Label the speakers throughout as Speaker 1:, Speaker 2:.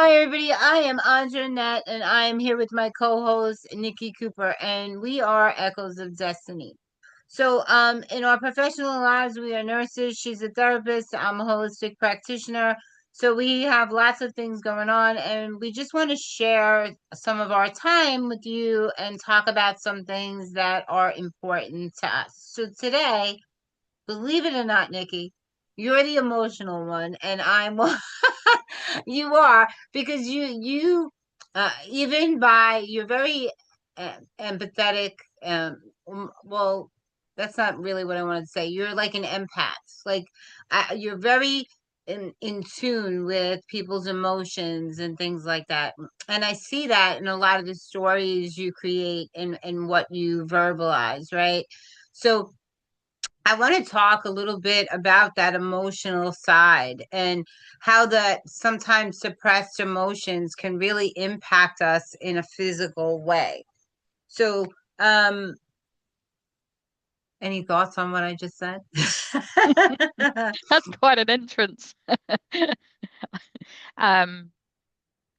Speaker 1: Hi, everybody. I am Andra, Annette, and I am here with my co-host Nicky Cooper, and we are Echoes of Destiny. In our professional lives, we are nurses. She's a therapist. I'm a holistic practitioner. So, we have lots of things going on, and we just want to share some of our time with you and talk about some things that are important to us. So, today, believe it or not, Nikki, you're the emotional one, and I'm you are because even by you're very empathetic. Well, that's not really what I wanted to say. You're like an empath. Like you're very in tune with people's emotions and things like that. And I see that in a lot of the stories you create and what you verbalize, right? So I want to talk a little bit about that emotional side and how that sometimes suppressed emotions can really impact us in a physical way. So, um, any thoughts on what I just said?
Speaker 2: That's quite an entrance. Um,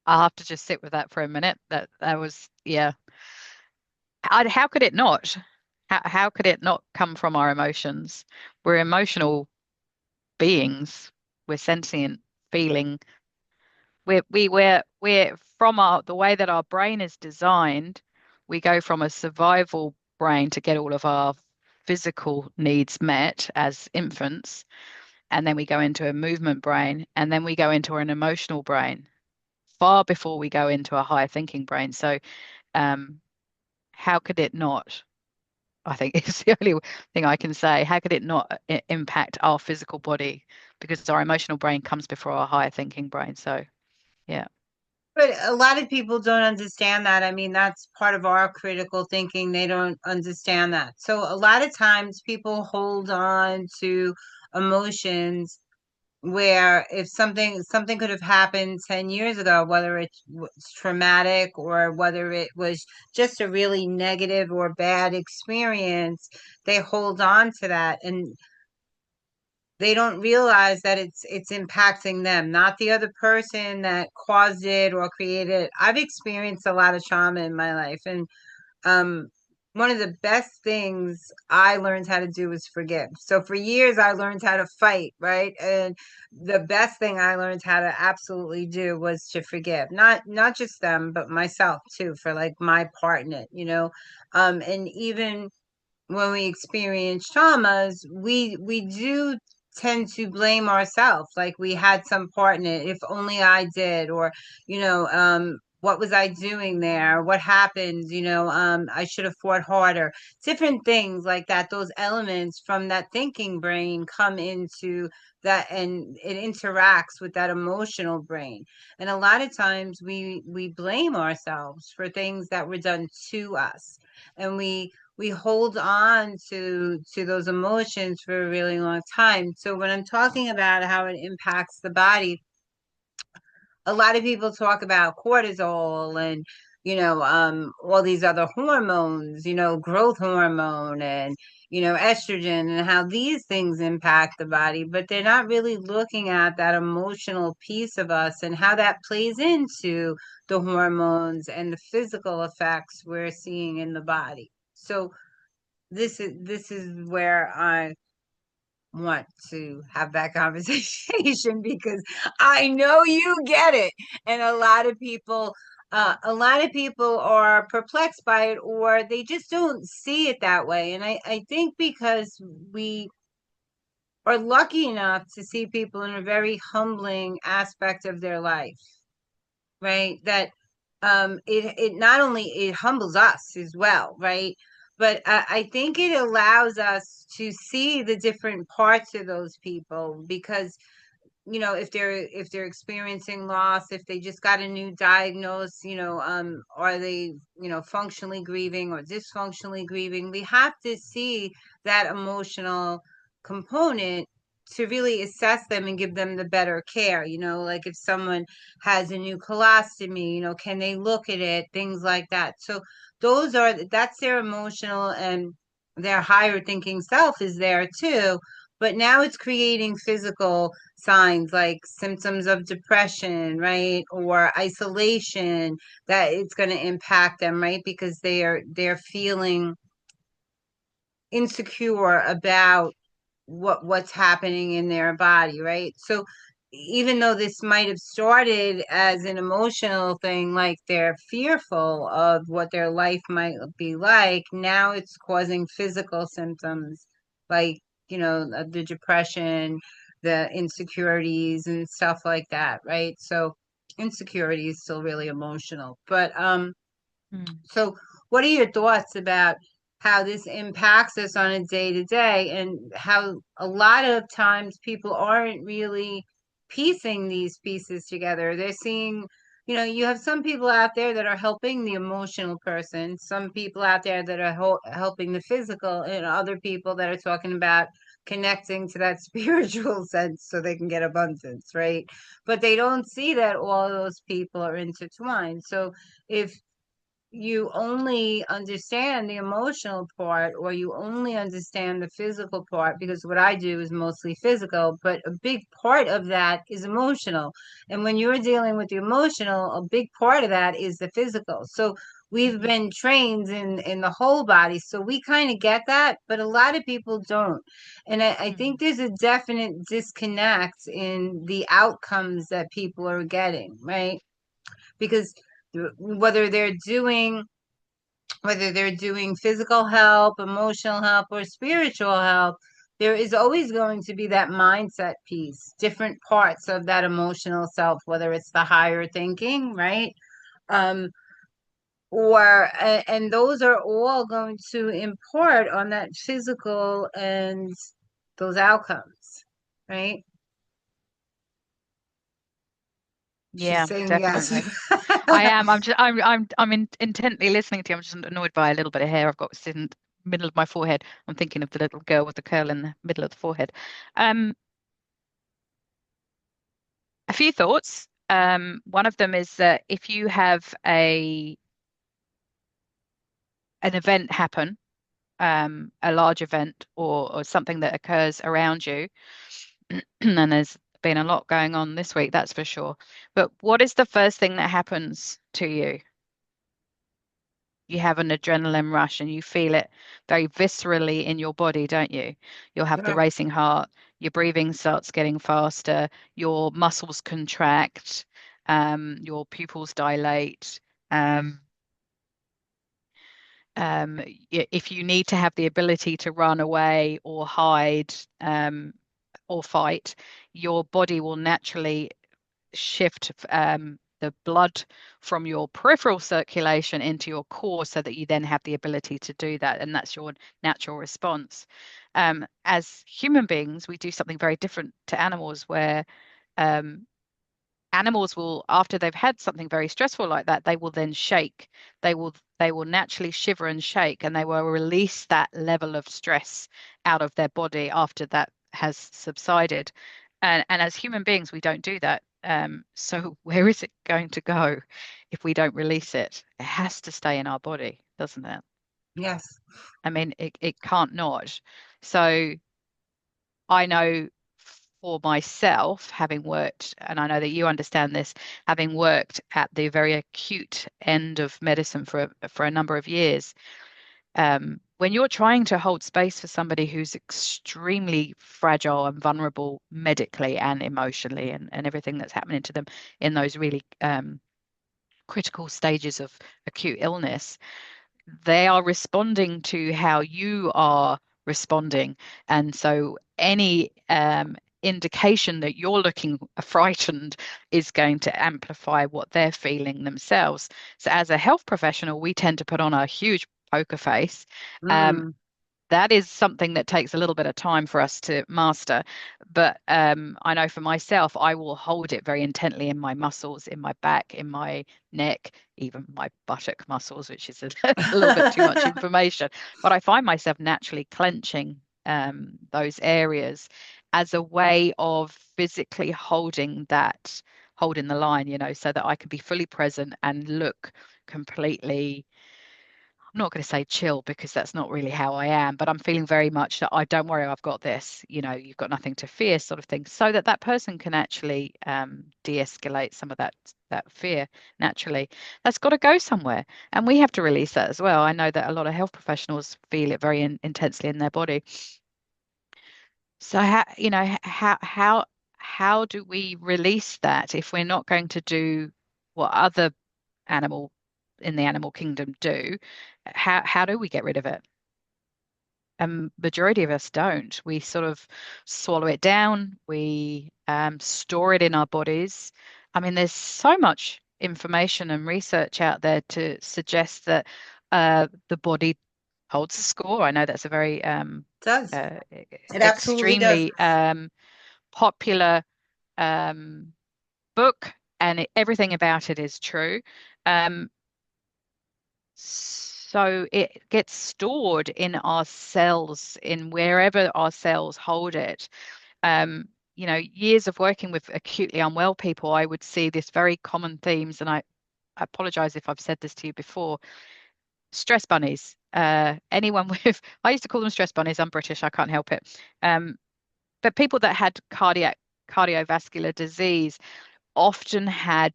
Speaker 2: I'll have to just sit with that for a minute. That was, yeah. How could it not? How could it not come from our emotions? We're emotional beings. We're sentient, feeling. We're from the way that our brain is designed. We go from a survival brain to get all of our physical needs met as infants, and then we go into a movement brain, and then we go into an emotional brain far before we go into a higher thinking brain. So, um, how could it not? I think it's the only thing I can say. How could it not impact our physical body? Because our emotional brain comes before our higher thinking brain. So, yeah.
Speaker 1: But a lot of people don't understand that. I mean, that's part of our critical thinking. They don't understand that. So a lot of times people hold on to emotions where if something could have happened 10 years ago, whether it was traumatic or whether it was just a really negative or bad experience, they hold on to that and they don't realize that it's impacting them, not the other person that caused it or created it. I've experienced a lot of trauma in my life, and um one of the best things I learned how to do was forgive. So for years I learned how to fight, right? And the best thing I learned how to absolutely do was to forgive. Not just them, but myself too, for like my part in it. And even when we experience traumas, we do tend to blame ourselves, like we had some part in it. If only I did, or what was I doing there? What happened? I should have fought harder. Different things like that. Those elements from that thinking brain come into that, and it interacts with that emotional brain. And a lot of times we blame ourselves for things that were done to us, and we hold on to those emotions for a really long time. So when I'm talking about how it impacts the body, a lot of people talk about cortisol and all these other hormones, growth hormone and estrogen, and how these things impact the body, but they're not really looking at that emotional piece of us and how that plays into the hormones and the physical effects we're seeing in the body. So this is where I want to have that conversation because I know you get it, and a lot of people are perplexed by it, or they just don't see it that way. And I think because we are lucky enough to see people in a very humbling aspect of their life, right? That it not only it humbles us as well, right? But I think it allows us to see the different parts of those people, because if they're experiencing loss, if they just got a new diagnose, are they functionally grieving or dysfunctionally grieving? We have to see that emotional component to really assess them and give them the better care. Like if someone has a new colostomy, can they look at it, things like that. So that's their emotional, and their higher thinking self is there too, but now it's creating physical signs like symptoms of depression, right? Or isolation, that it's going to impact them, right? Because they're feeling insecure about what's happening in their body, right? So even though this might have started as an emotional thing, like they're fearful of what their life might be like, now it's causing physical symptoms like, the depression, the insecurities and stuff like that, right? So insecurity is still really emotional. But
Speaker 2: Mm.
Speaker 1: so, what are your thoughts about how this impacts us on a day to day, and how a lot of times people aren't really piecing these pieces together? They're seeing, you have some people out there that are helping the emotional person, some people out there that are helping the physical, and other people that are talking about connecting to that spiritual sense so they can get abundance, right? But they don't see that all those people are intertwined. So, if you only understand the emotional part, or you only understand the physical part, because what I do is mostly physical, but a big part of that is emotional. And when you're dealing with the emotional, a big part of that is the physical. So we've
Speaker 2: Mhm.
Speaker 1: been trained in the whole body, so we kind of get that, but a lot of people don't. And I think
Speaker 2: Mhm.
Speaker 1: there's a definite disconnect in the outcomes that people are getting, right? Because whether they're doing whether they're doing physical help, emotional help, or spiritual help, there is always going to be that mindset piece, different parts of that emotional self, whether it's the higher thinking, right? Um, and those are all going to impart on that physical and those outcomes, right? She's
Speaker 2: Yeah,
Speaker 1: saying yes.
Speaker 2: definitely. I am. Intently listening to you. I'm just annoyed by a little bit of hair I've got sitting in the middle of my forehead. I'm thinking of the little girl with the curl in the middle of the forehead. Um, a few thoughts. One of them is that if you have an event happen, a large event or something that occurs around you, and there's been a lot going on this week, that's for sure. But what is the first thing that happens to you? You have an adrenaline rush and you feel it very viscerally in your body, don't you? You'll have the
Speaker 1: Sure.
Speaker 2: racing heart, your breathing starts getting faster, your muscles contract, your pupils dilate. Um, if you need to have the ability to run away or hide, or fight, your body will naturally shift the blood from your peripheral circulation into your core so that you then have the ability to do that. And that's your natural response. As human beings, we do something very different to animals where um, animals will, after they've had something very stressful like that, they will then shake. They will naturally shiver and shake, and they will release that level of stress out of their body after that has subsided. And as human beings, we don't do that. So where is it going to go if we don't release it? It has to stay in our body, doesn't it?
Speaker 1: Yes.
Speaker 2: I mean, it can't not. So I know for myself, having worked, and I know that you understand this, having worked at the very acute end of medicine for a number of years, when you're trying to hold space for somebody who's extremely fragile and vulnerable medically and emotionally and everything that's happening to them in those really critical stages of acute illness, they are responding to how you are responding. And so any indication that you're looking frightened is going to amplify what they're feeling themselves. So as a health professional, we tend to put on a huge poker face. Um,
Speaker 1: Mm,
Speaker 2: that is something that takes a little bit of time for us to master. But I know for myself, I will hold it very intently in my muscles, in my back, in my neck, even my buttock muscles, which is a little bit too much information. But I find myself naturally clenching those areas as a way of physically holding the line, so that I can be fully present and look completely I'm not going to say chill because that's not really how I am, but I'm feeling very much that I don't worry, I've got this, you've got nothing to fear sort of thing, so that that person can actually de-escalate some of that fear naturally. That's got to go somewhere. And we have to release that as well. I know that a lot of health professionals feel it very intensely in their body. So how do we release that if we're not going to do what other animal in the animal kingdom do? How do we get rid of it? And majority of us don't. We sort of swallow it down. We store it in our bodies. I mean, there's so much information and research out there to suggest that the body holds a score. I know that's a very
Speaker 1: It does.
Speaker 2: uh,
Speaker 1: It absolutely does.
Speaker 2: extremely popular um, book, and everything about it is true. Um, so it gets stored in our cells, in wherever our cells hold it. Um, Years of working with acutely unwell people, I would see this very common themes, and I apologize if I've said this to you before. Stress bunnies. Anyone with, I used to call them stress bunnies. I'm British, I can't help it. But people that had cardiovascular disease often had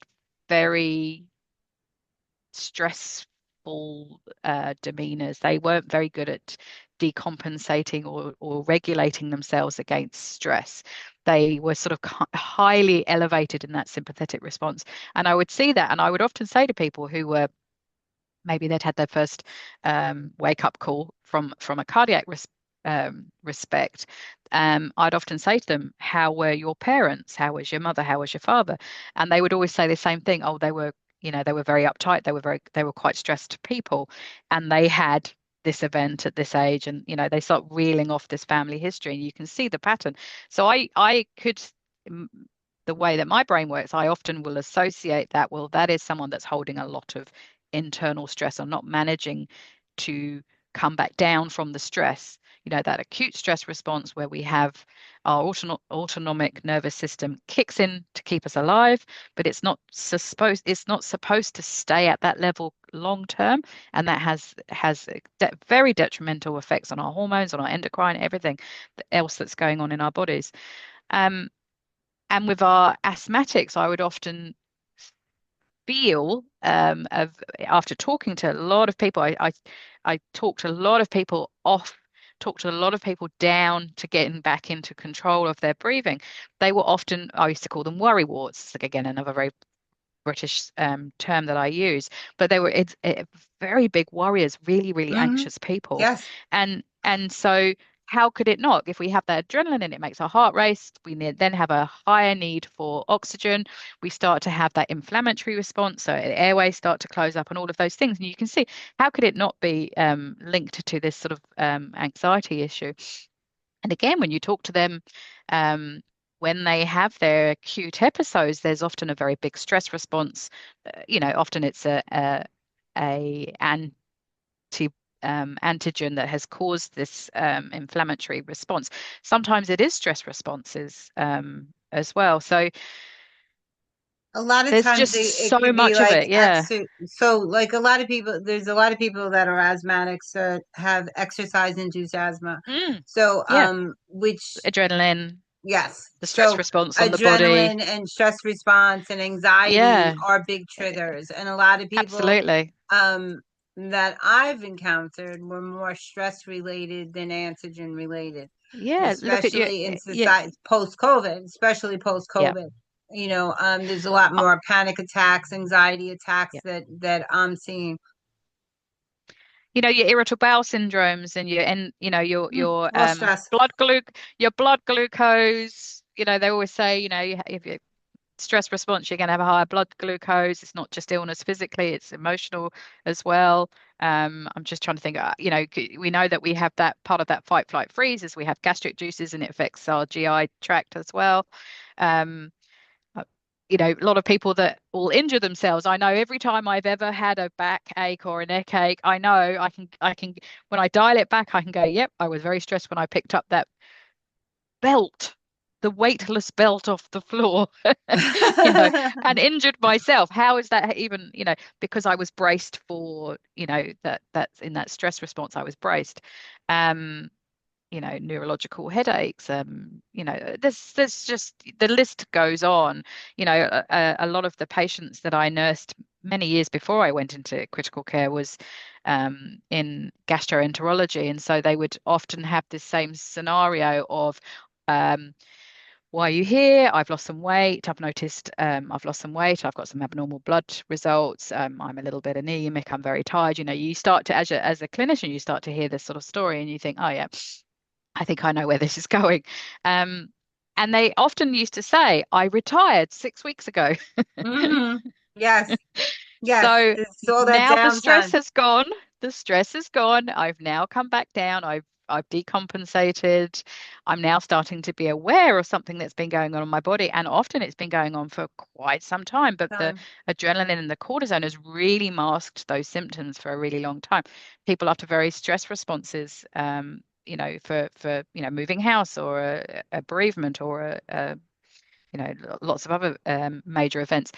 Speaker 2: very stressful demeanors. They weren't very good at decompensating or regulating themselves against stress. They were sort of highly elevated in that sympathetic response. And I would see that, and I would often say to people who were maybe they'd had their first wake up call from a cardiac respect. I'd often say to them, "How were your parents? How was your mother? How was your father?" And they would always say the same thing. Oh, they were very uptight. They were quite stressed people, and they had this event at this age, and they start reeling off this family history, and you can see the pattern. So I could. The way that my brain works, I often will associate that, well, that is someone that's holding a lot of internal stress or not managing to come back down from the stress. That acute stress response where we have our autonomic nervous system kicks in to keep us alive, but it's not supposed to stay at that level long term, and that has very detrimental effects on our hormones, on our endocrine, everything else that's going on in our bodies. Um, and with our asthmatics, I would often feel of after talking to a lot of people, I talked a lot of people off, talked a lot of people down to getting back into control of their breathing. They were often, I used to call them worry warts. It's like, again, another very British term that I use, but they were very big worriers, really, really
Speaker 1: Hmm.
Speaker 2: anxious people,
Speaker 1: Yes.
Speaker 2: and so how could it not? If we have that adrenaline and it makes our heart race, we then have a higher need for oxygen. We start to have that inflammatory response, so airways start to close up, and all of those things. And you can see how could it not be linked to this sort of anxiety issue? And again, when you talk to them, um, when they have their acute episodes, there's often a very big stress response. Often it's a antigen that has caused this inflammatory response. Sometimes it is stress responses as well. So
Speaker 1: A lot of
Speaker 2: there's
Speaker 1: times
Speaker 2: just
Speaker 1: it
Speaker 2: so
Speaker 1: could be
Speaker 2: much of
Speaker 1: like
Speaker 2: it. Yeah.
Speaker 1: so like a lot of people, there's a lot of people that are asthmatics that have exercise induced asthma.
Speaker 2: Mm,
Speaker 1: So
Speaker 2: yeah.
Speaker 1: which
Speaker 2: Adrenaline,
Speaker 1: yes.
Speaker 2: the stress
Speaker 1: So
Speaker 2: response on the body.
Speaker 1: adrenaline and stress response and anxiety
Speaker 2: Yeah,
Speaker 1: are big triggers. And a lot of people
Speaker 2: absolutely.
Speaker 1: um that I've encountered were more stress related than antigen related,
Speaker 2: Yeah. Look at you.
Speaker 1: especially in
Speaker 2: Yeah.
Speaker 1: society post COVID, especially post
Speaker 2: Yeah.
Speaker 1: COVID. There's a lot
Speaker 2: Uh,
Speaker 1: more panic attacks, anxiety attacks
Speaker 2: yeah.
Speaker 1: that I'm seeing.
Speaker 2: Your irritable bowel syndromes and your
Speaker 1: All stress.
Speaker 2: your blood glucose. They always say, if you stress response, you're going to have a higher blood glucose. It's not just illness physically, it's emotional as well. I'm just trying to think, we know that we have that part of that fight, flight, freeze is we have gastric juices and it affects our GI tract as well. Um, uh, a lot of people that will injure themselves. I know every time I've ever had a backache or a neck ache, I know when I dial it back, I can go, yep, I was very stressed when I picked up that belt the weightless belt off the floor, you know, and injured myself. How is that even, because I was braced for, that's in that stress response, I was braced. Um, neurological headaches. There's just the list goes on. A lot of the patients that I nursed many years before I went into critical care was in gastroenterology, and so they would often have this same scenario of um, why are you here? I've lost some weight. I've noticed I've lost some weight. I've got some abnormal blood results. I'm a little bit anemic. I'm very tired. You start to, as a clinician, you start to hear this sort of story and you think, oh yeah, I think I know where this is going. Um, and they often used to say, I retired 6 weeks ago.
Speaker 1: Hmm. Yes, yes,
Speaker 2: So
Speaker 1: it's all that
Speaker 2: now the stress
Speaker 1: downtime.
Speaker 2: has gone. The stress has gone. I've now come back down. I've decompensated. I'm now starting to be aware of something that's been going on in my body. And often it's been going on for quite some time, but the
Speaker 1: Time.
Speaker 2: adrenaline and the cortisone has really masked those symptoms for a really long time. People after very stress responses, for moving house or a bereavement or lots of other major events,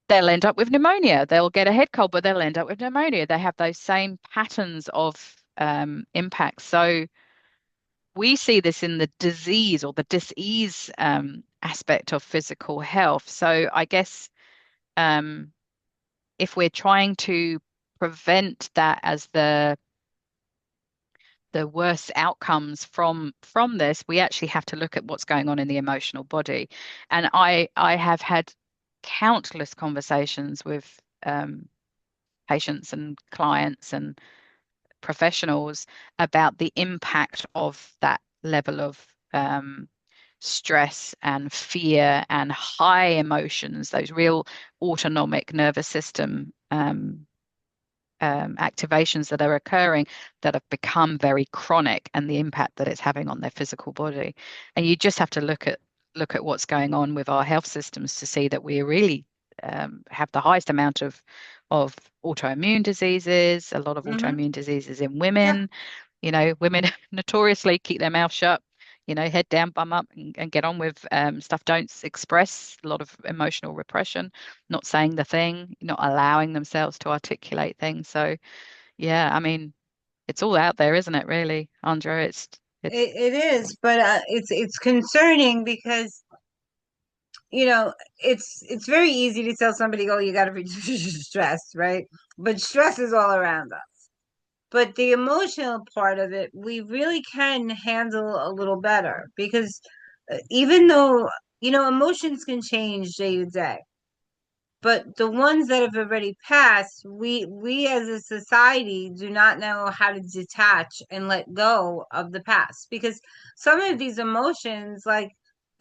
Speaker 2: they'll end up with pneumonia. They'll get a head cold, but they'll end up with pneumonia. They have those same patterns of impacts. So we see this in the disease or the dis-ease aspect of physical health. So I guess um, if we're trying to prevent that as the worst outcomes from this, we actually have to look at what's going on in the emotional body. And I have had countless conversations with patients and clients and professionals about the impact of that level of stress and fear and high emotions, those real autonomic nervous system activations that are occurring that have become very chronic, and the impact that it's having on their physical body. And you just have to look at what's going on with our health systems to see that we really have the highest amount of autoimmune diseases, a lot of
Speaker 1: Hmm.
Speaker 2: autoimmune diseases in
Speaker 1: Yeah.
Speaker 2: women. Women notoriously keep their mouth shut, head down, bum up, and get on with stuff. Don't express a lot of emotional repression, not saying the thing, not allowing themselves to articulate things. So, yeah, I mean, it's all out there, isn't it, really, Andra? It's
Speaker 1: It is, but it's concerning because it's very easy to tell somebody, oh, you got to reduce stress, right? But stress is all around us. But the emotional part of it, we really can handle a little better because even though, emotions can change day to day. But the ones that have already passed, we as a society do not know how to detach and let go of the past because some of these emotions, like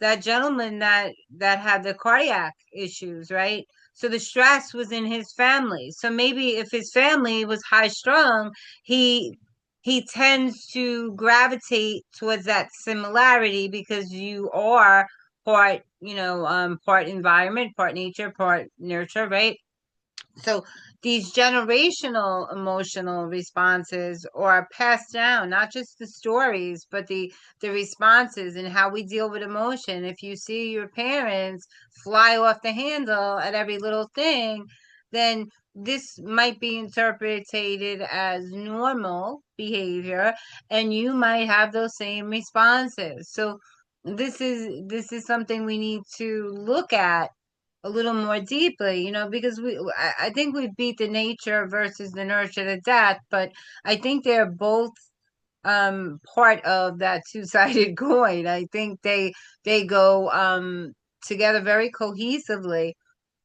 Speaker 1: that gentleman that had the cardiac issues, right? So the stress was in his family. So maybe if his family was high strung, he he tends to gravitate towards that similarity because you are part environment, part nature, part nurture, right? So these generational emotional responses are passed down, not just the stories, but the responses and how we deal with emotion. If you see your parents fly off the handle at every little thing, then this might be interpreted as normal behavior, and you might have those same responses. So this is something we need to look at a little more deeply, because I think we beat the nature versus the nurture to death, but I think they're both part of that two-sided coin. I think they go together very cohesively.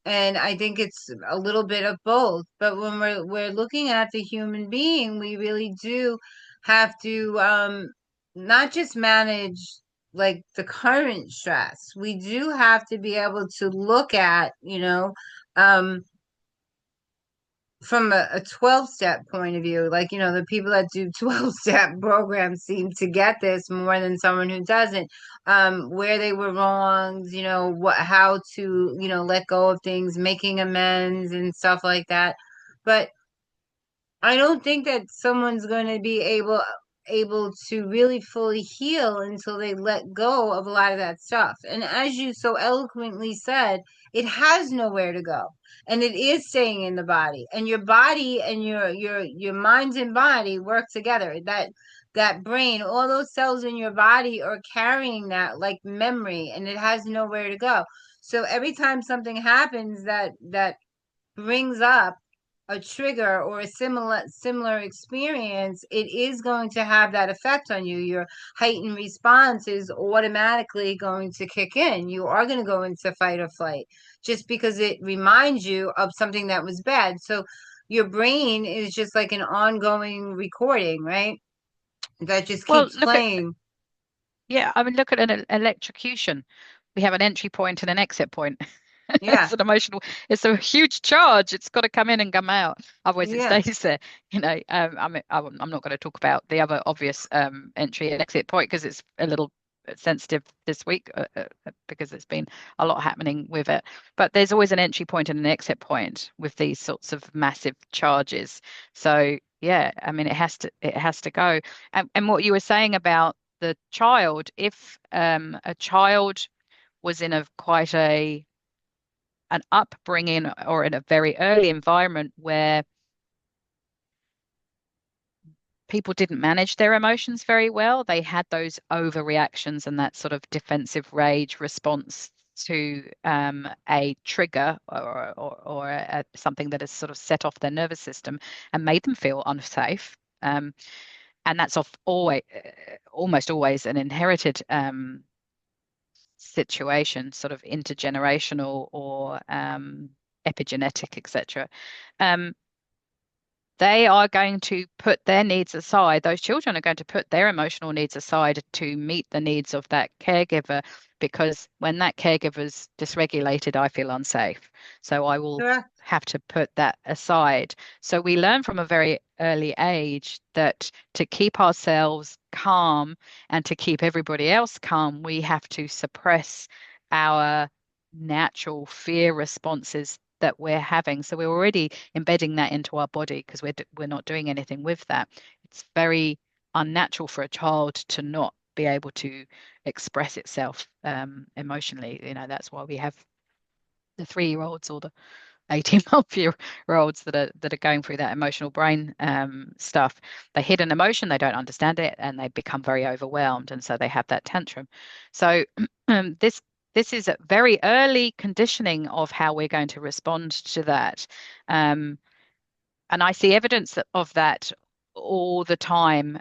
Speaker 1: And I think it's a little bit of both. But when we're looking at the human being, we really do have to not just manage like the current stress. We do have to be able to look at, um from a 12-step point of view, like, the people that do 12-step programs seem to get this more than someone who doesn't. Where they were wrong, how to, let go of things, making amends and stuff like that. But I don't think that someone's going to be able. able to really fully heal until they let go of a lot of that stuff. And as you so eloquently said, it has nowhere to go. And it is staying in the body and your minds and body work together. That brain, all those cells in your body are carrying that like memory, and it has nowhere to go. So every time something happens that brings up a trigger or a similar experience, it is going to have that effect on you. Your heightened response is automatically going to kick in. You are going to go into fight or flight just because it reminds you of something that was bad. So your brain is just like an ongoing recording, right? That just
Speaker 2: Well,
Speaker 1: keeps
Speaker 2: look at
Speaker 1: playing.
Speaker 2: yeah, I mean, look at an electrocution. We have an entry point and an exit point.
Speaker 1: Yeah.
Speaker 2: It's an emotional, it's a huge charge. It's got to come in and come out. Otherwise, it
Speaker 1: Yeah.
Speaker 2: stays there. I'm not going to talk about the other obvious entry and exit point because it's a little sensitive this week because it's been a lot happening with it. But there's always an entry point and an exit point with these sorts of massive charges. So yeah, I mean, it has to go. And what you were saying about the child, if a child was in a quite a an upbringing or in a very early environment where people didn't manage their emotions very well, they had those overreactions and that sort of defensive rage response to a trigger or something that has sort of set off their nervous system and made them feel unsafe. And that's almost always an inherited situation, sort of intergenerational or epigenetic, etc. Um, they are going to put their needs aside. Those children are going to put their emotional needs aside to meet the needs of that caregiver because when that caregiver's dysregulated, I feel unsafe. So I will
Speaker 1: Correct.
Speaker 2: have to put that aside. So we learn from a very early age that to keep ourselves calm and to keep everybody else calm, we have to suppress our natural fear responses that we're having. So we're already embedding that into our body because we're not doing anything with that. It's very unnatural for a child to not be able to express itself emotionally. That's why we have the 3-year-olds or the 18-month-year-olds that are going through that emotional brain stuff. They hit an emotion, they don't understand it, and they become very overwhelmed, and so they have that tantrum. So this is a very early conditioning of how we're going to respond to that. Um, and I see evidence of that all the time.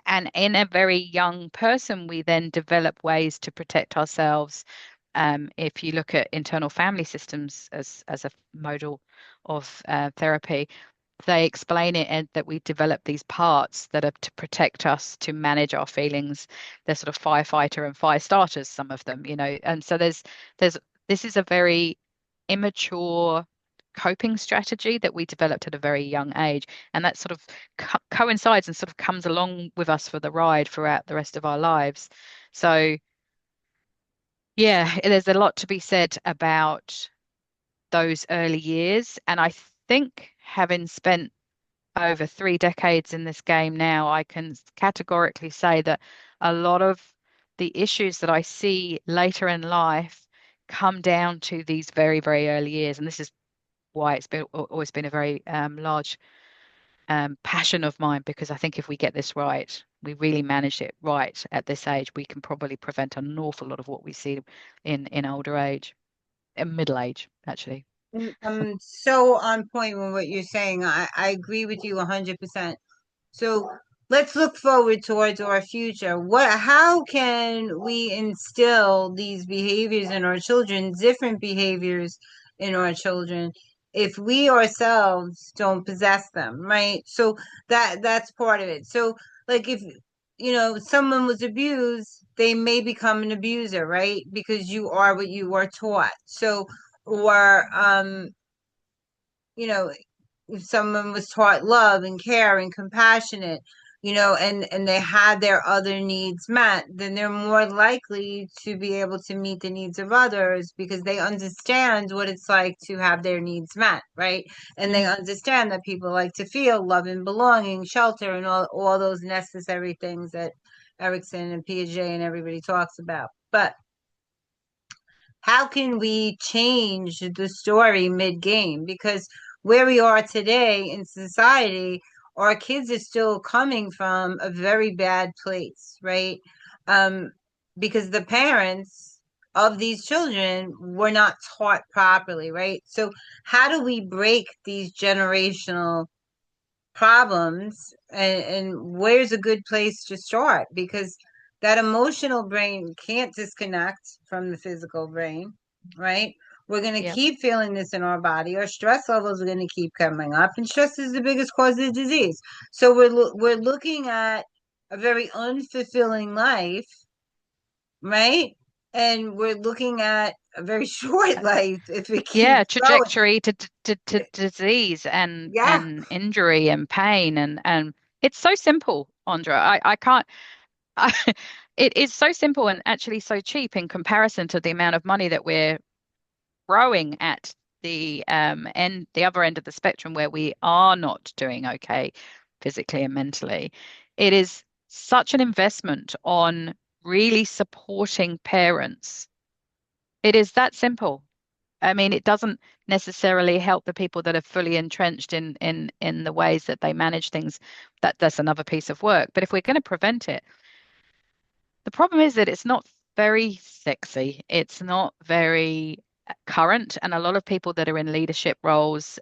Speaker 2: And in a very young person, we then develop ways to protect ourselves. If you look at internal family systems as a model of therapy, they explain it and that we develop these parts that are to protect us, to manage our feelings. They're sort of firefighter and fire starters, some of them, and so there's this is a very immature coping strategy that we developed at a very young age, and that sort of coincides and sort of comes along with us for the ride throughout the rest of our lives. So yeah, there's a lot to be said about those early years, and I think having spent over 3 decades in this game now, I can categorically say that a lot of the issues that I see later in life come down to these very, very early years. And this is why it's always been a very large passion of mine, because I think if we get this right, we really manage it right at this age, we can probably prevent an awful lot of what we see in older age, in middle age, actually.
Speaker 1: I'm so on point with what you're saying. I agree with you 100%. So let's look forward towards our future. How can we instill these behaviors in our children, different behaviors in our children, if we ourselves don't possess them, right? So that's part of it. So like if someone was abused, they may become an abuser, right? Because you are what you were taught. So or you know if someone was taught love and care and compassionate, and they had their other needs met, then they're more likely to be able to meet the needs of others because they understand what it's like to have their needs met, right? And they
Speaker 2: Mm.
Speaker 1: understand that people like to feel love and belonging, shelter, and all those necessary things that Erickson and Piaget and everybody talks about. But how can we change the story mid-game? Because where we are today in society, our kids are still coming from a very bad place, right? Um, because the parents of these children were not taught properly, right? So how do we break these generational problems, and where's a good place to start? Because that emotional brain can't disconnect from the physical brain, right? We're going to
Speaker 2: Yeah.
Speaker 1: keep feeling this in our body. Our stress levels are going to keep coming up, and stress is the biggest cause of disease. So we're looking at a very unfulfilling life, right? And we're looking at a very short life if it
Speaker 2: Yeah,
Speaker 1: keeps going.
Speaker 2: trajectory to disease
Speaker 1: Yeah.
Speaker 2: and injury and pain and it's so simple, Andra. I can't I, it is so simple and actually so cheap in comparison to the amount of money that we're throwing at the other end of the spectrum where we are not doing okay physically and mentally. It is such an investment on really supporting parents. It is that simple. I mean, it doesn't necessarily help the people that are fully entrenched in the ways that they manage things. That's another piece of work. But if we're going to prevent it, the problem is that it's not very sexy. It's not very current, and a lot of people that are in leadership roles,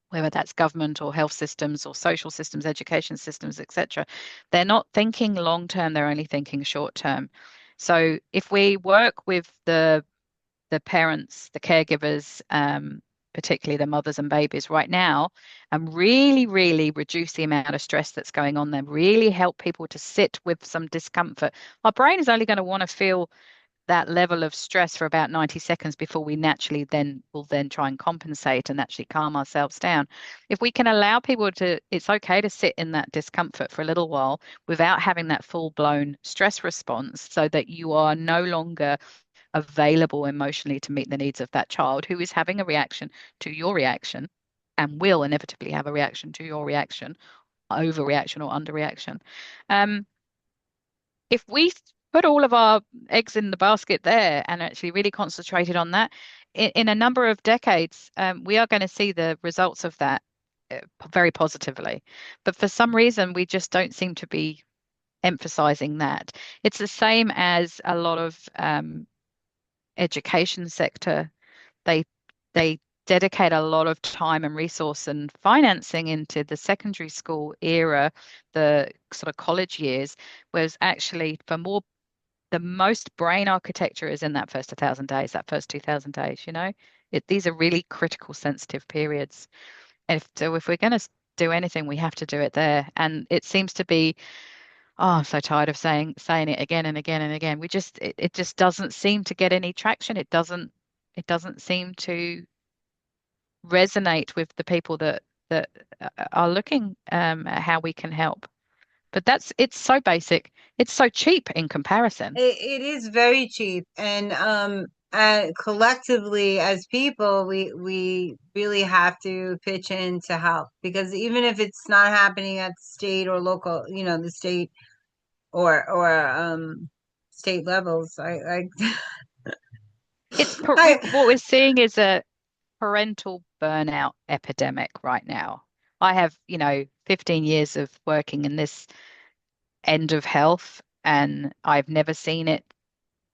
Speaker 2: whether that's government or health systems or social systems, education systems, etc., they're not thinking long term. They're only thinking short term. So if we work with the parents, the caregivers, particularly the mothers and babies right now, and really, really reduce the amount of stress that's going on there, really help people to sit with some discomfort. Our brain is only going to want to feel that level of stress for about 90 seconds before we naturally then will then try and compensate and actually calm ourselves down. If we can allow people to, it's okay to sit in that discomfort for a little while without having that full-blown stress response so that you are no longer available emotionally to meet the needs of that child who is having a reaction to your reaction and will inevitably have a reaction to your reaction, overreaction or underreaction. Um, if we put all of our eggs in the basket there and actually really concentrated on that, in a number of decades, we are going to see the results of that very positively. But for some reason, we just don't seem to be emphasizing that. It's the same as a lot of education sector. They they dedicate a lot of time and resource and financing into the secondary school era, the sort of college years, whereas actually for more the most brain architecture is in that first 1,000 days, that first 2,000 days, these are really critical sensitive periods. And if we're going to do anything, we have to do it there. And it seems to be, oh, I'm so tired of saying it again and again and again. It just doesn't seem to get any traction. It doesn't seem to resonate with the people that are looking at how we can help. But it's so basic. It's so cheap in comparison.
Speaker 1: It is very cheap, and collectively as people, we really have to pitch in to help because even if it's not happening at state or local, the state or state levels, I
Speaker 2: What we're seeing is a parental burnout epidemic right now. I have, 15 years of working in this end of health, and I've never seen it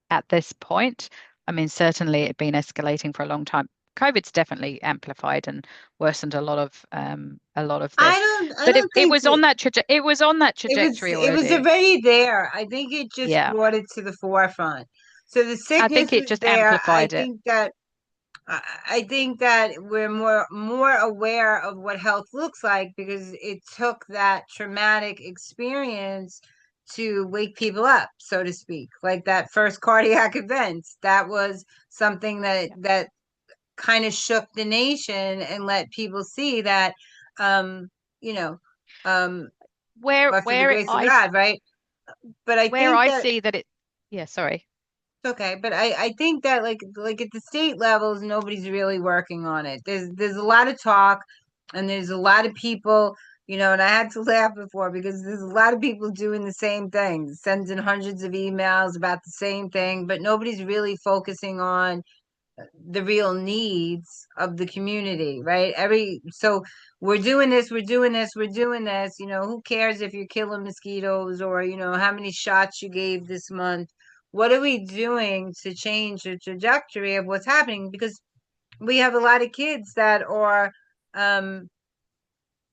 Speaker 2: at this point. I mean, certainly it's been escalating for a long time. COVID's definitely amplified and worsened a lot of this.
Speaker 1: I
Speaker 2: But it,
Speaker 1: don't
Speaker 2: it
Speaker 1: think
Speaker 2: was on that it was on that
Speaker 1: it was
Speaker 2: trajectory
Speaker 1: it was
Speaker 2: already.
Speaker 1: already there. I think it just
Speaker 2: Yeah.
Speaker 1: brought it to the forefront. So the
Speaker 2: I
Speaker 1: sickness
Speaker 2: think it
Speaker 1: was
Speaker 2: just
Speaker 1: there.
Speaker 2: amplified it.
Speaker 1: I think that we're more aware of what health looks like because it took that traumatic experience to wake people up, so to speak. Like that first cardiac event, that was something that
Speaker 2: Yeah.
Speaker 1: that kind of shook the nation and let people see that um, you know, um but for the
Speaker 2: where
Speaker 1: grace of God, right? But I
Speaker 2: where
Speaker 1: think
Speaker 2: I
Speaker 1: that
Speaker 2: see that it, yeah, sorry.
Speaker 1: okay, but I think that like at the state levels, nobody's really working on it. There's a lot of talk, and there's a lot of people, and I had to laugh before because there's a lot of people doing the same thing, sending hundreds of emails about the same thing, but nobody's really focusing on the real needs of the community, right? So we're doing this, we're doing this, we're doing this. Who cares if you're killing mosquitoes or how many shots you gave this month? What are we doing to change the trajectory of what's happening? Because we have a lot of kids that are um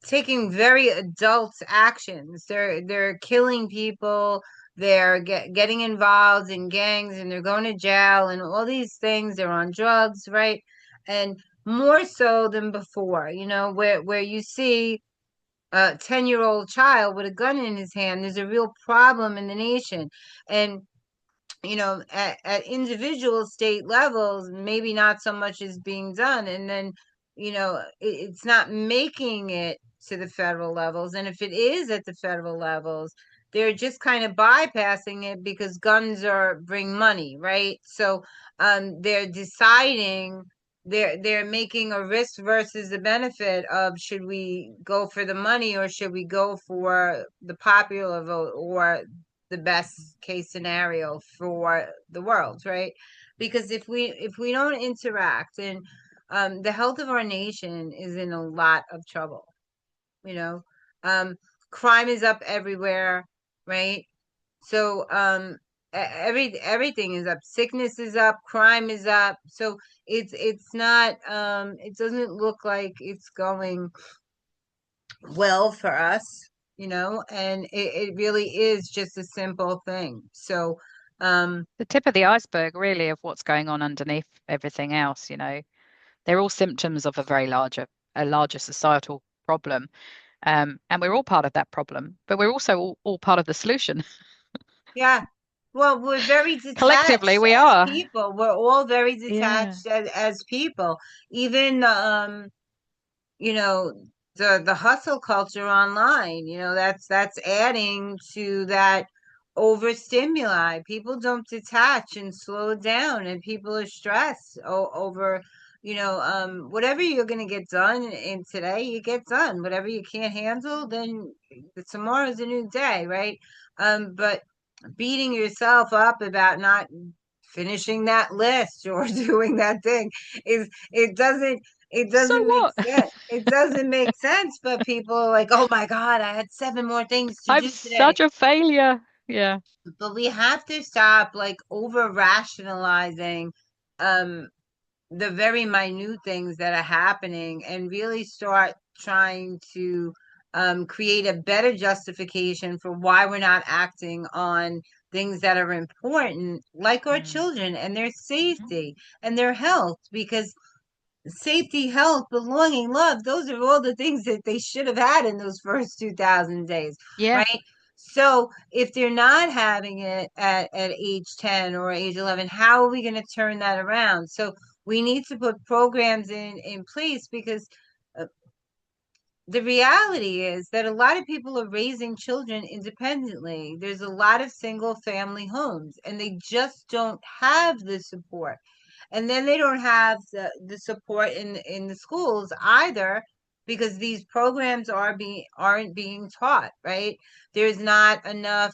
Speaker 1: taking very adult actions. They're killing people. They're getting involved in gangs, and they're going to jail and all these things. They're on drugs, right? And more so than before, where you see a 10-year-old child with a gun in his hand, there's a real problem in the nation. And at individual state levels, maybe not so much is being done. And then, it's not making it to the federal levels. And if it is at the federal levels, they're just kind of bypassing it because guns bring money, right? So they're deciding they're making a risk versus the benefit of should we go for the money or should we go for the popular vote or the best case scenario for the world, right? Because if we don't interact, and the health of our nation is in a lot of trouble, you know. Crime is up everywhere, right? So everything is up. Sickness is up, crime is up. So it's not it doesn't look like it's going well for us, and it really is just a simple thing. So,
Speaker 2: The tip of the iceberg, really, of what's going on underneath everything else, they're all symptoms of a larger societal problem. And we're all part of that problem, but we're also all part of the solution.
Speaker 1: yeah, well, we're very
Speaker 2: Collectively,
Speaker 1: detached
Speaker 2: we
Speaker 1: as
Speaker 2: are.
Speaker 1: people. We're all very
Speaker 2: Yeah.
Speaker 1: detached as people. Even you know the hustle culture online, that's adding to that overstimuli. People don't detach and slow down, and people are stressed over whatever you're going to get done in today, you get done. Whatever you can't handle, then tomorrow's a new day, right? But beating yourself up about not finishing that list or doing that thing is it
Speaker 2: So
Speaker 1: doesn't make
Speaker 2: what?
Speaker 1: sense. It doesn't make sense, but people are like, "Oh my God, I had seven more things to
Speaker 2: I'm
Speaker 1: do today."
Speaker 2: such a failure. Yeah.
Speaker 1: But we have to stop like over rationalizing um the very minute things that are happening and really start trying to create a better justification for why we're not acting on things that are important, like our
Speaker 2: Mm.
Speaker 1: children and their
Speaker 2: Mhm.
Speaker 1: safety and their health, because safety, health, belonging, love, those are all the things that they should have had in those first 2000 days,
Speaker 2: Yeah.
Speaker 1: right? So if they're not having it at age 10 or age 11, how are we going to turn that around? So we need to put programs in place because uh, the reality is that a lot of people are raising children independently. There's a lot of single family homes, and they just don't have the support. And then they don't have the support in the schools either, because these programs aren't being taught, right? There's not enough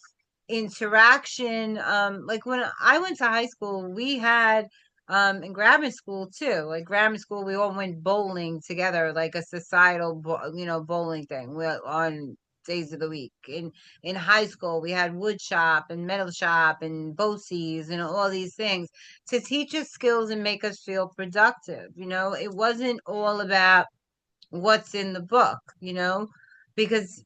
Speaker 1: interaction. Like when I went to high school, we had in grammar school too. Like grammar school, we all went bowling together, like a societal bowling thing. We on days of the week. In high school, we had wood shop and metal shop and BOCES and all these things to teach us skills and make us feel productive. It wasn't all about what's in the book, because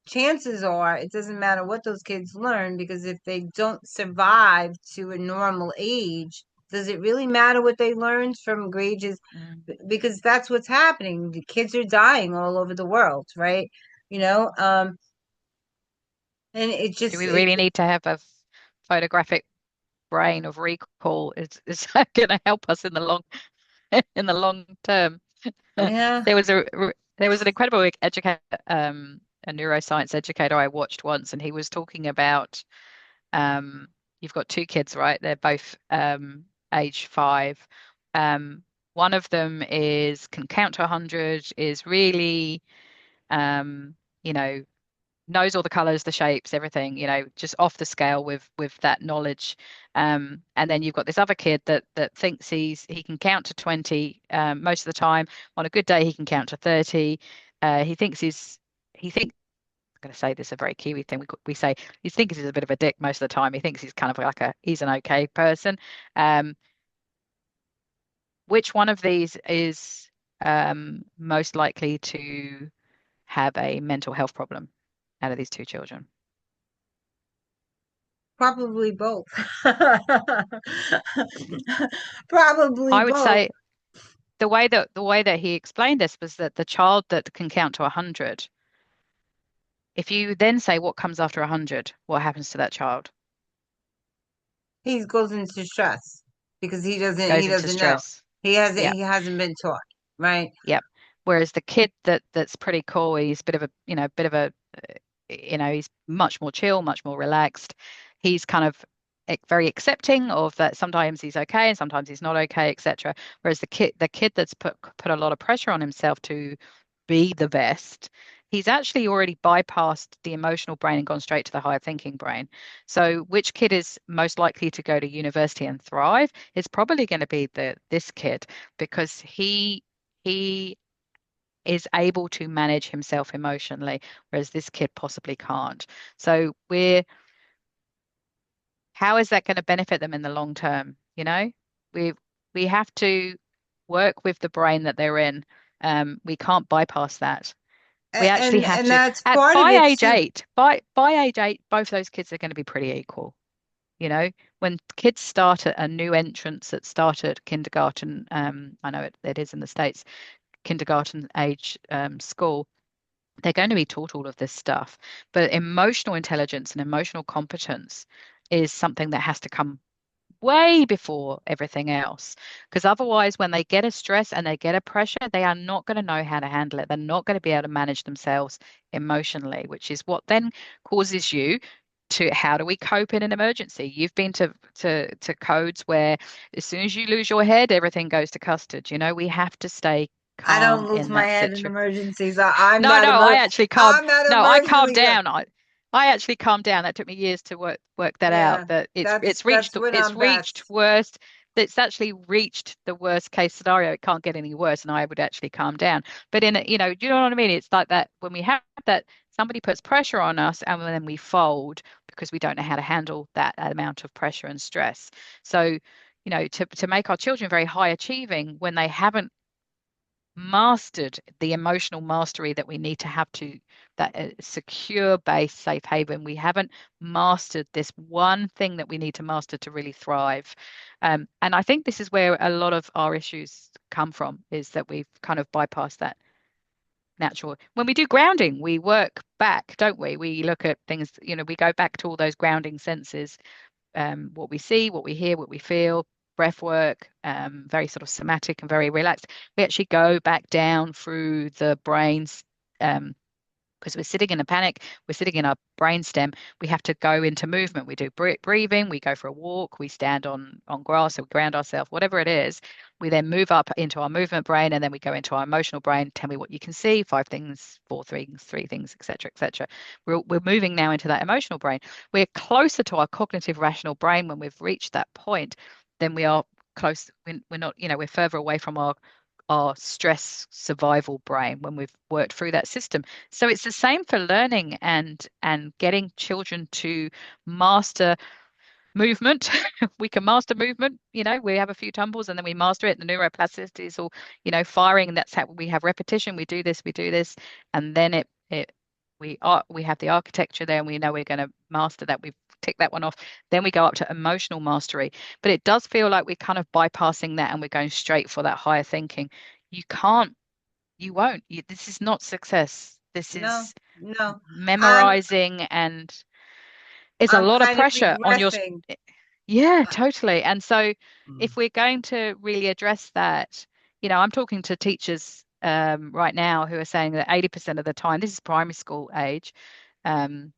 Speaker 1: chances are it doesn't matter what those kids learn, because if they don't survive to a normal age, does it really matter what they learned from grades?
Speaker 2: Mm.
Speaker 1: Because that's what's happening. The kids are dying all over the world, right? You know, and it
Speaker 2: Do
Speaker 1: just
Speaker 2: we
Speaker 1: it
Speaker 2: really need to have a photographic brain of recall? Is that going to help us in the long term?
Speaker 1: yeah.
Speaker 2: There was an incredible educator. a neuroscience educator I watched once, and he was talking about um, you've got two kids, right? They're both age 5. Um, one of them is can count to 100, is really um, you know, knows all the colors, the shapes, everything, just off the scale with that knowledge. And then you've got this other kid that thinks he can count to 20 most of the time. On a good day, he can count to 30. He thinks he thinks I'm going to say this a very Kiwi thing. We say he thinks he's a bit of a dick most of the time. He thinks he's kind of like he's an okay person. Um, which one of these is most likely to have a mental health problem out of these two children?
Speaker 1: Probably both. Probably
Speaker 2: I would
Speaker 1: both.
Speaker 2: say the way that he explained this was that the child that can count to 100, if you then say what comes after 100, what happens to that child?
Speaker 1: He goes into stress because he
Speaker 2: Goes into
Speaker 1: doesn't know.
Speaker 2: stress.
Speaker 1: He
Speaker 2: Yeah.
Speaker 1: hasn't been taught, right?
Speaker 2: Yep. Whereas the kid that's pretty cool, he's a bit of a, bit of a, he's much more chill, much more relaxed. He's kind of very accepting of that. Sometimes he's okay and sometimes he's not okay, etc. Whereas the kid that's put a lot of pressure on himself to be the best, he's actually already bypassed the emotional brain and gone straight to the higher thinking brain. So which kid is most likely to go to university and thrive? It's probably going to be this kid because he is able to manage himself emotionally, whereas this kid possibly can't. So how is that going to benefit them in the long term? We we have to work with the brain that they're in. We can't bypass that. We actually have
Speaker 1: And
Speaker 2: to
Speaker 1: that's
Speaker 2: at
Speaker 1: part of
Speaker 2: by
Speaker 1: it
Speaker 2: age
Speaker 1: too.
Speaker 2: eight, by age 8, both those kids are going to be pretty equal. You know, when kids start at a new entrance that start at kindergarten, I know it is in the States, kindergarten age school, they're going to be taught all of this stuff. But emotional intelligence and emotional competence is something that has to come way before everything else. Because otherwise, when they get a stress and they get a pressure, they are not going to know how to handle it. They're not going to be able to manage themselves emotionally, which is what then causes you to how do we cope in an emergency? You've been to codes where as soon as you lose your head, everything goes to custard. We have to stay
Speaker 1: I don't
Speaker 2: calm
Speaker 1: lose
Speaker 2: in
Speaker 1: my
Speaker 2: that
Speaker 1: head in
Speaker 2: situation.
Speaker 1: emergencies.
Speaker 2: No, no,
Speaker 1: I'm not
Speaker 2: I calmed
Speaker 1: emotionally good.
Speaker 2: down. I actually calmed down. That took me years to work that out.
Speaker 1: Yeah,
Speaker 2: That it's
Speaker 1: that's
Speaker 2: reached
Speaker 1: when
Speaker 2: it's
Speaker 1: I'm
Speaker 2: reached
Speaker 1: best.
Speaker 2: worst. It's actually reached the worst case scenario. It can't get any worse, and I would actually calm down. But do you know what I mean? It's like that when we have that somebody puts pressure on us, and then we fold because we don't know how to handle that amount of pressure and stress. So, to make our children very high achieving when they haven't mastered the emotional mastery that we need to have to that secure base safe haven. We haven't mastered this one thing that we need to master to really thrive. And I think this is where a lot of our issues come from, is that we've kind of bypassed that natural. When we do grounding, we work back, don't we? We look at things, we go back to all those grounding senses, what we see, what we hear, what we feel, breath work, very sort of somatic and very relaxed. We actually go back down through the brains. Because we're sitting in a panic, we're sitting in our brainstem, we have to go into movement. We do breathing, we go for a walk, we stand on grass, or we ground ourselves, whatever it is. We then move up into our movement brain, and then we go into our emotional brain. Tell me what you can see, 5 things, 4 things, 3 things, etc., etc. We're moving now into that emotional brain. We're closer to our cognitive rational brain when we've reached that point than we are close. We're not, we're further away from our stress survival brain when we've worked through that system. So it's the same for learning and getting children to master movement. We can master movement. We have a few tumbles and then we master it. The neuroplasticity is all, firing, and that's how we have repetition. We do this, and then we have the architecture there, and we know we're going to master that. We've ticked that one off. Then we go up to emotional mastery. But it does feel like we're kind of bypassing that and we're going straight for that higher thinking. You can't, you won't. This is not success. This
Speaker 1: No,
Speaker 2: is
Speaker 1: no. I'm
Speaker 2: memorizing, and it's a
Speaker 1: I'm
Speaker 2: lot of
Speaker 1: kind of
Speaker 2: pressure on your.
Speaker 1: regressing.
Speaker 2: Yeah,
Speaker 1: Uh,
Speaker 2: totally. And so
Speaker 1: mm,
Speaker 2: if we're going to really address that, I'm talking to teachers right now who are saying that 80% of the time, this is primary school age, um,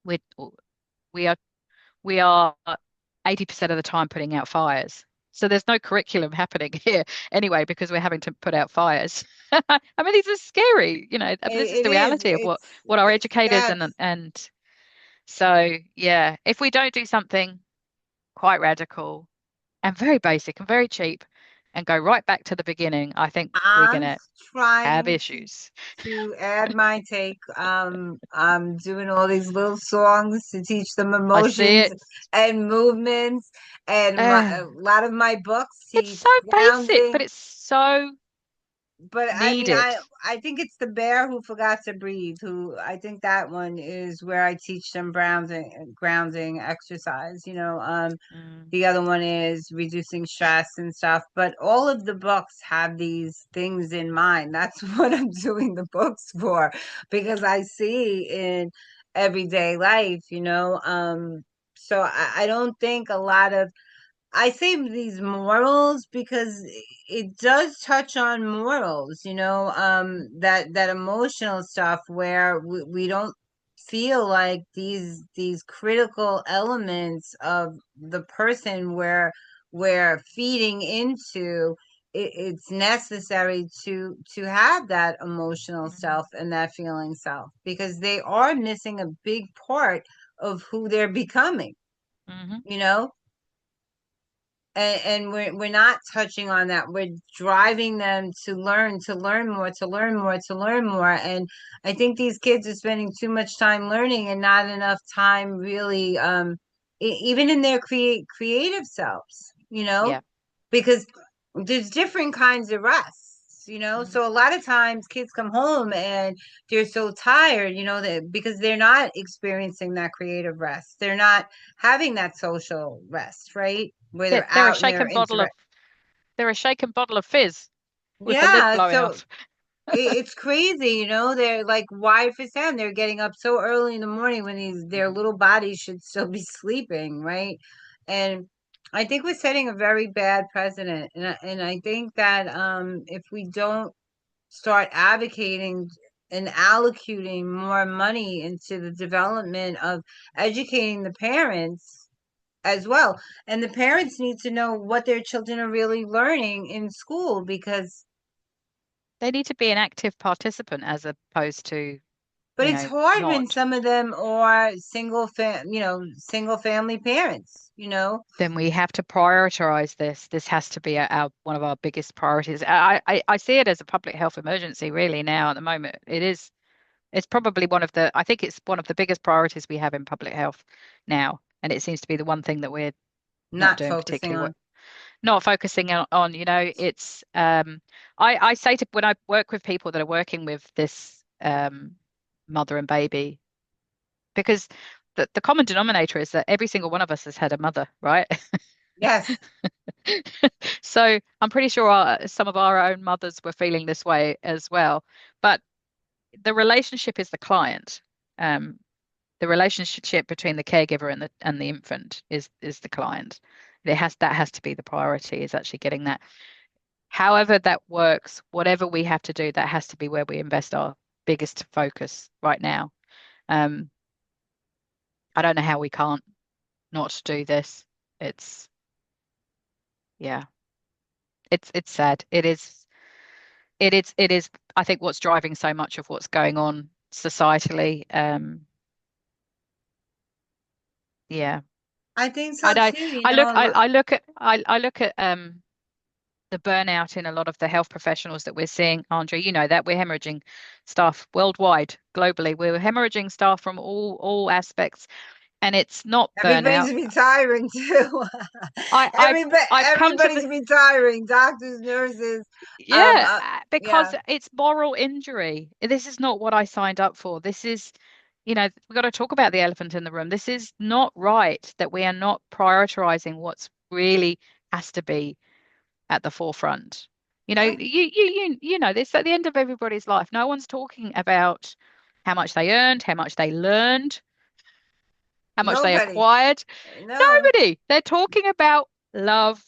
Speaker 2: we we are we are 80% of the time putting out fires. So there's no curriculum happening here anyway because we're having to put out fires. I mean, these are scary, but this is
Speaker 1: It
Speaker 2: the
Speaker 1: is.
Speaker 2: reality of what our
Speaker 1: It's
Speaker 2: educators
Speaker 1: sad.
Speaker 2: and so yeah, if we don't do something quite radical and very basic and very cheap and go right back to the beginning, I think we're
Speaker 1: I'm
Speaker 2: gonna have
Speaker 1: trying
Speaker 2: issues.
Speaker 1: to add my take. I'm doing all these little songs to teach them
Speaker 2: I see
Speaker 1: emotions
Speaker 2: it.
Speaker 1: and movements, and
Speaker 2: Uh,
Speaker 1: a lot of my books
Speaker 2: it's
Speaker 1: teach
Speaker 2: so basic, but
Speaker 1: grounding.
Speaker 2: it's so
Speaker 1: But I mean,
Speaker 2: needed.
Speaker 1: I think it's the bear who forgot to breathe. Who I think that one is where I teach them grounding exercise.
Speaker 2: Mm,
Speaker 1: The other one is reducing stress and stuff. But all of the books have these things in mind. That's what I'm doing the books for, because I see in everyday life. So I don't think a lot of I say these morals because it does touch on morals, that emotional stuff where we don't feel like these critical elements of the person we're feeding into it's necessary to have that emotional
Speaker 2: mm,
Speaker 1: self and that feeling self because they are missing a big part of who they're becoming,
Speaker 2: mhm.
Speaker 1: you know and we're not touching on that. We're driving them to learn more, to learn more, to learn more. And I think these kids are spending too much time learning and not enough time really, even in their creative selves,
Speaker 2: Yeah.
Speaker 1: because there's different kinds of rests.
Speaker 2: Mm,
Speaker 1: So a lot of times kids come home and they're so tired, that because they're not experiencing that creative rest, they're not having that social rest, right, where
Speaker 2: yeah,
Speaker 1: they're out and they're interact.
Speaker 2: they're a shaken bottle of fizz with the lid
Speaker 1: Yeah,
Speaker 2: blowing
Speaker 1: so
Speaker 2: off.
Speaker 1: it's crazy, they're like wired for sound. They're getting up so early in the morning when their little bodies should still be sleeping, right? And I think we're setting a very bad precedent, and I think that if we don't start advocating and allocating more money into the development of educating the parents as well, and the parents need to know what their children are really learning in school because
Speaker 2: They need to be an active participant as opposed to,
Speaker 1: but it's hard when
Speaker 2: not.
Speaker 1: some of them are single family parents.
Speaker 2: Then we have to prioritize this. This has to be our one of our biggest priorities. I see it as a public health emergency really now at the moment. It's probably I think it's one of the biggest priorities we have in public health now. And it seems to be the one thing that we're not
Speaker 1: Not
Speaker 2: doing
Speaker 1: focusing
Speaker 2: particularly well,
Speaker 1: on.
Speaker 2: not focusing on, it's I say to when I work with people that are working with this mother and baby, because the common denominator is that every single one of us has had a mother, right?
Speaker 1: Yes.
Speaker 2: So I'm pretty sure some of our own mothers were feeling this way as well. But the relationship is the client. Um, the relationship between the caregiver and the infant is the client. That has to be the priority, is actually getting that. However that works, whatever we have to do, that has to be where we invest our biggest focus right now. Um, I don't know how we can't not do this. It's yeah, it's sad. It is I think what's driving so much of what's going on societally. Yeah.
Speaker 1: I think
Speaker 2: I
Speaker 1: so
Speaker 2: know
Speaker 1: too,
Speaker 2: I look at the burnout in a lot of the health professionals that we're seeing, Andrea. You know that we're hemorrhaging staff worldwide, globally. We're hemorrhaging staff from all aspects, and it's not burnout.
Speaker 1: everybody's retiring too.
Speaker 2: I I've I've come to
Speaker 1: Everybody's
Speaker 2: the
Speaker 1: retiring, doctors, nurses.
Speaker 2: Yeah,
Speaker 1: Yeah,
Speaker 2: because it's moral injury. This is not what I signed up for. This is, we've got to talk about the elephant in the room. This is not right that we are not prioritizing what's really has to be at the forefront.
Speaker 1: yeah.
Speaker 2: You know this at the end of everybody's life. No one's talking about how much they earned, how much they learned, how much they
Speaker 1: Nobody.
Speaker 2: acquired.
Speaker 1: No,
Speaker 2: Nobody. They're talking about love,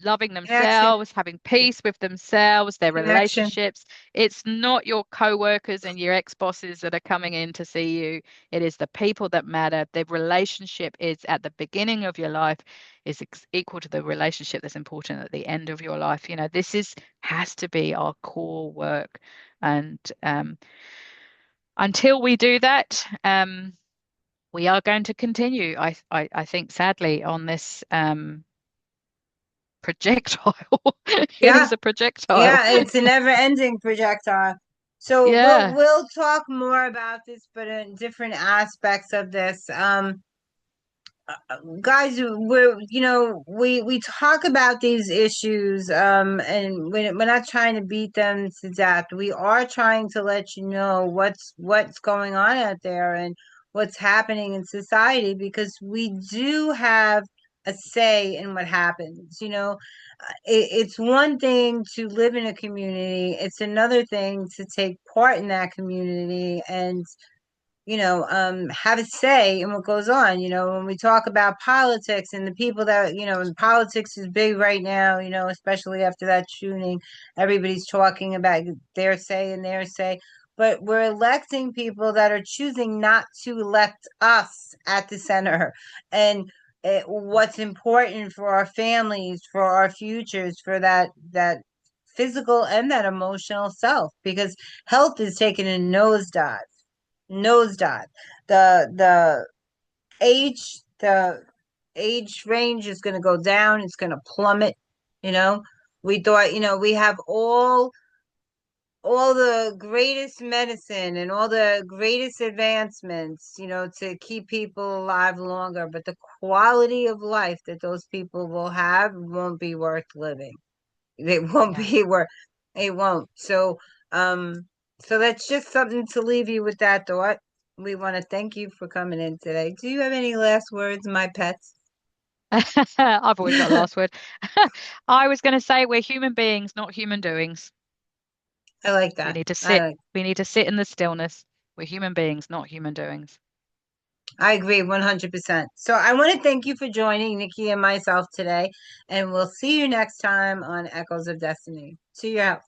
Speaker 2: loving
Speaker 1: Connection,
Speaker 2: themselves, having peace with themselves, their
Speaker 1: connection.
Speaker 2: relationships. It's not your co-workers and your ex-bosses that are coming in to see you. It is the people that matter. The relationship is at the beginning of your life is equal to the relationship that's important at the end of your life. This is has to be our core work. And until we do that, we are going to continue, I think, sadly, on this projectile. It
Speaker 1: Yeah,
Speaker 2: is a projectile.
Speaker 1: yeah, it's a never-ending projectile. So we'll
Speaker 2: Yeah,
Speaker 1: we'll talk more about this, but in different aspects of this. Guys, we talk about these issues, and we're not trying to beat them to death. We are trying to let you know what's going on out there and what's happening in society, because we do have a say in what happens. It's one thing to live in a community, it's another thing to take part in that community and have a say in what goes on. When we talk about politics and the people that, and politics is big right now, especially after that shooting, everybody's talking about their say and their say. But we're electing people that are choosing not to elect us at the center. And what's important for our families, for our futures, for that physical and that emotional self, because health is taking a nosedive. The age range is going to go down. It's going to plummet. You know, we thought, we have all the greatest medicine and all the greatest advancements, to keep people alive longer, but the quality of life that those people will have won't be worth living. They won't
Speaker 2: yeah.
Speaker 1: be where they won't. Um, so that's just something to leave you with that thought. We want to thank you for coming in today. Do you have any last words, my pets?
Speaker 2: I've always got a
Speaker 1: I
Speaker 2: last word. I was going to say we're human beings, not human doings.
Speaker 1: like
Speaker 2: We
Speaker 1: that.
Speaker 2: need to
Speaker 1: I
Speaker 2: sit.
Speaker 1: like.
Speaker 2: We need to sit in the stillness. We're human beings, not human doings.
Speaker 1: I agree 100%. So I want to thank you for joining Nikki and myself today, and we'll see you next time on Echoes of Destiny. To your health.